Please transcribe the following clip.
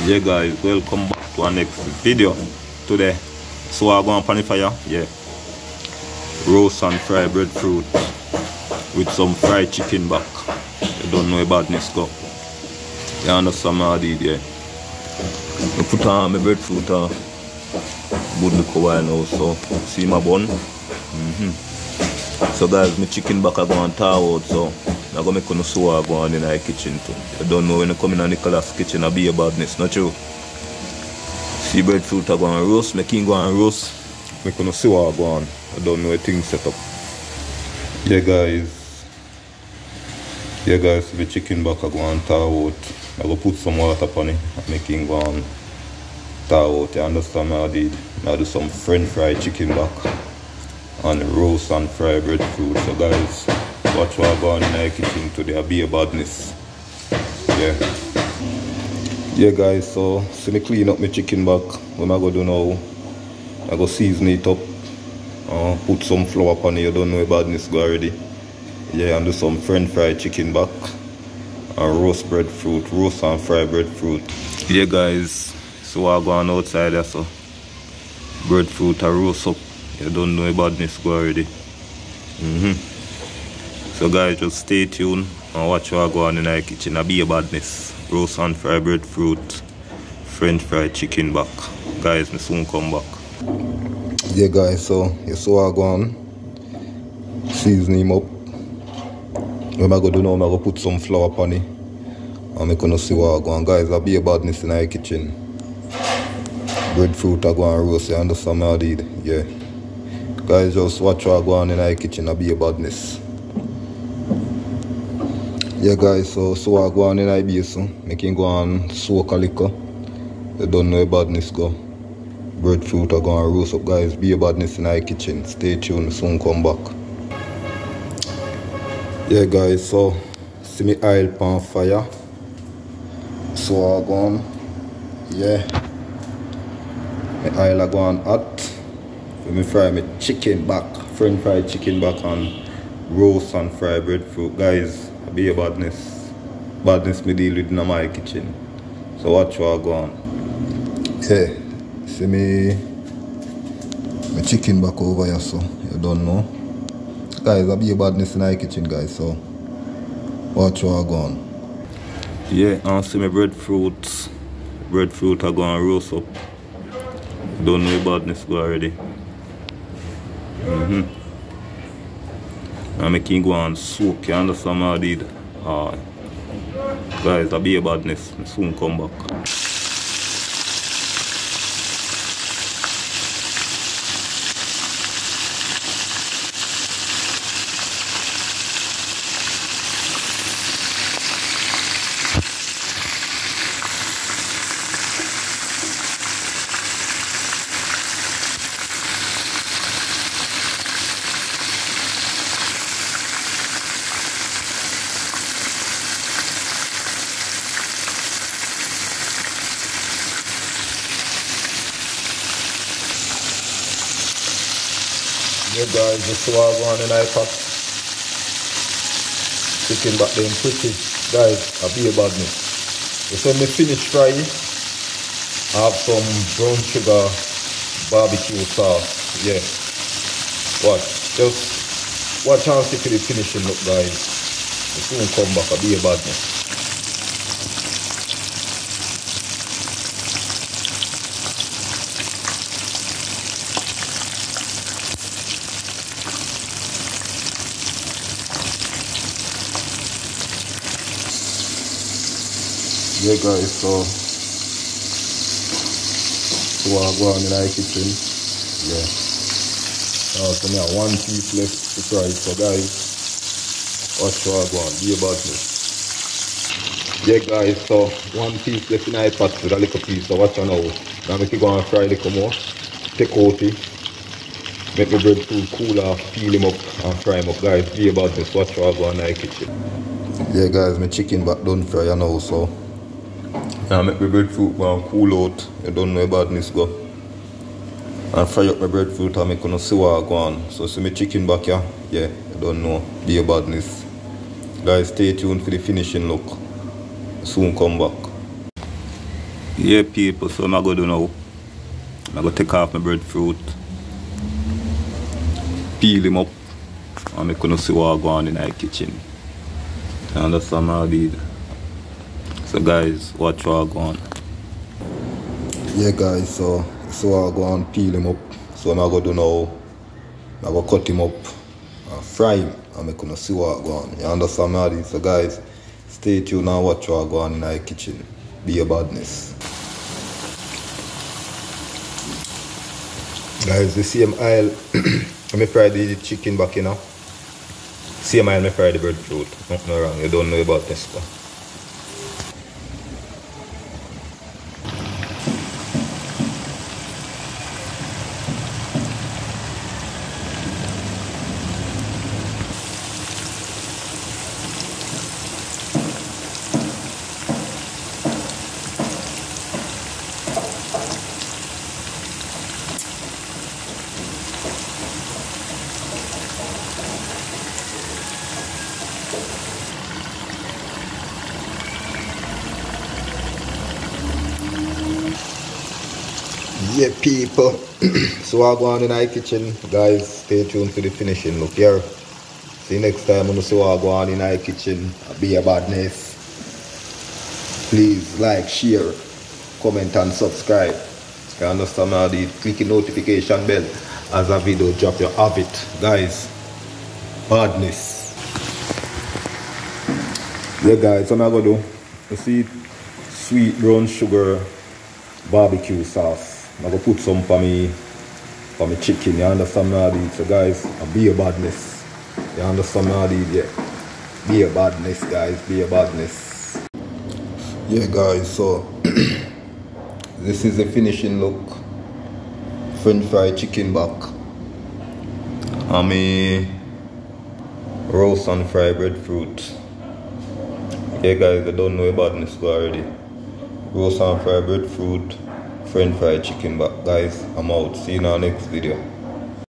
Yeah guys, welcome back to our next video. Today, so I'm going to pan the fire, yeah. Roast and fried breadfruit with some fried chicken back. You don't know about this go. You understand what I did, yeah. I put on my breadfruit good look a while now, so see my bun. So guys, my chicken back are going to thaw out, so I'm going to make a sour go on in the kitchen too. You don't know when you come in Nicholas' kitchen, I'll be a badness, not true? See breadfruit are going to roast, making go and roast, make a sour go on. I don't know a thing set up. Yeah guys, the chicken back are going to thaw out. I'm going to put some water upon it and make it go on thaw out. You understand what I did? I do some french fried chicken back and roast and fried breadfruit. So guys, watch what I go on in the kitchen today. I'll be a badness. Yeah guys, so see me clean up my chicken back. What I go do now, I go season it up, put some flour upon it. You don't know about badness go already. Yeah, and do some french fried chicken back and roast breadfruit, roast and fried breadfruit. Yeah guys, so I go on outside there, so breadfruit and roast up. You don't know about badness go already. So guys, just stay tuned and watch what I go on in the kitchen. I'll be a badness. Roast and fried breadfruit, french fried chicken back. Guys, me soon come back. Yeah guys, so you saw I go on, season him up. What I go do now, I go put some flour upon it. And I'm gonna see what I go on. Guys, I'll be a badness in the kitchen. Breadfruit I go and roast, you understand what I did? Yeah. Guys, just watch what I go on in the kitchen. I'll be a badness. Yeah guys, so I go on in the base, making go on soak a liquor. You don't know badness go. Breadfruit I go and roast up, guys. Be a badness in the kitchen. Stay tuned, soon come back. Yeah guys, so see me oil pan fire. So I go on, yeah. My oil I go on hot. So me fry my chicken back, french fried chicken back and roast and fried breadfruit. Guys, I be a badness. Badness me deal with in my kitchen. So watch what I go on. Yeah, see me my chicken back over here, so you don't know. Guys, I be a badness in the kitchen, guys, so watch what I go on. Yeah, and see my breadfruit. Breadfruit I go and roast up. Don't know badness go already. I'm making go and soak, you understand what I did? Guys, I be a badness. I soon come back. Yeah guys, this is what I go on in the pot. Chicken back them pretty. Guys, I'll be a badness. So when me finish fry, I have some brown sugar barbecue sauce. Yeah. Watch. Just watch and see for the finishing look, guys. I soon come back, I'll be a badness. Yeah guys, so I go on in the kitchen. Yeah. So now one piece left to fry. So guys, watch what I go on. Be a badness. Yeah guys, so one piece left in the pot with a little piece. So watch now. Now make it go and fry a little more. Take out it. Make the breadfruit cool off, peel him up and fry him up. Guys, be a badness. Watch what I go on in the kitchen. Yeah guys, my chicken back done fry now, so now make my breadfruit go and cool out. You don't know about badness go. And fry up my breadfruit and make gonna see what I go on. So see my chicken back here. Yeah, you don't know. Be a badness. Guys, stay tuned for the finishing look. Soon come back. Yeah, people, so I'm going to do now. I'm going to take off my breadfruit, peel him up, and I'm going to see what I go on in the kitchen. You understand what I did? So guys, watch what I go on. Yeah guys, so I go and peel him up. So I'm going to do now. I'm going to cut him up and fry him. And I'm going to see what I go on. You understand what I did? So guys, stay tuned and watch what I go on in the kitchen. Be a badness. Guys, the same oil I fry the chicken back in now. Same oil I fry the breadfruit. Nothing wrong, you don't know about this one. Yeah, people. So I go on in the kitchen, guys. Stay tuned for the finishing look here. See you next time when you see what I go on in the kitchen. Be a badness. Please like, share, comment and subscribe. You understand how the click the notification bell as a video drop, you have it, guys. Badness. Yeah, guys, what I'm gonna do? You see, sweet brown sugar barbecue sauce. I'm gonna put some for me chicken. You understand how I did? So guys, be a badness. You understand how I did? Yeah. Be a badness, guys. Be a badness. Yeah, guys. So this is the finishing look. French fried chicken back. And me roast and fried breadfruit. Yeah, guys, I don't know about this already. Roast and fried breadfruit, French fried chicken back. Guys, I'm out. See you in our next video.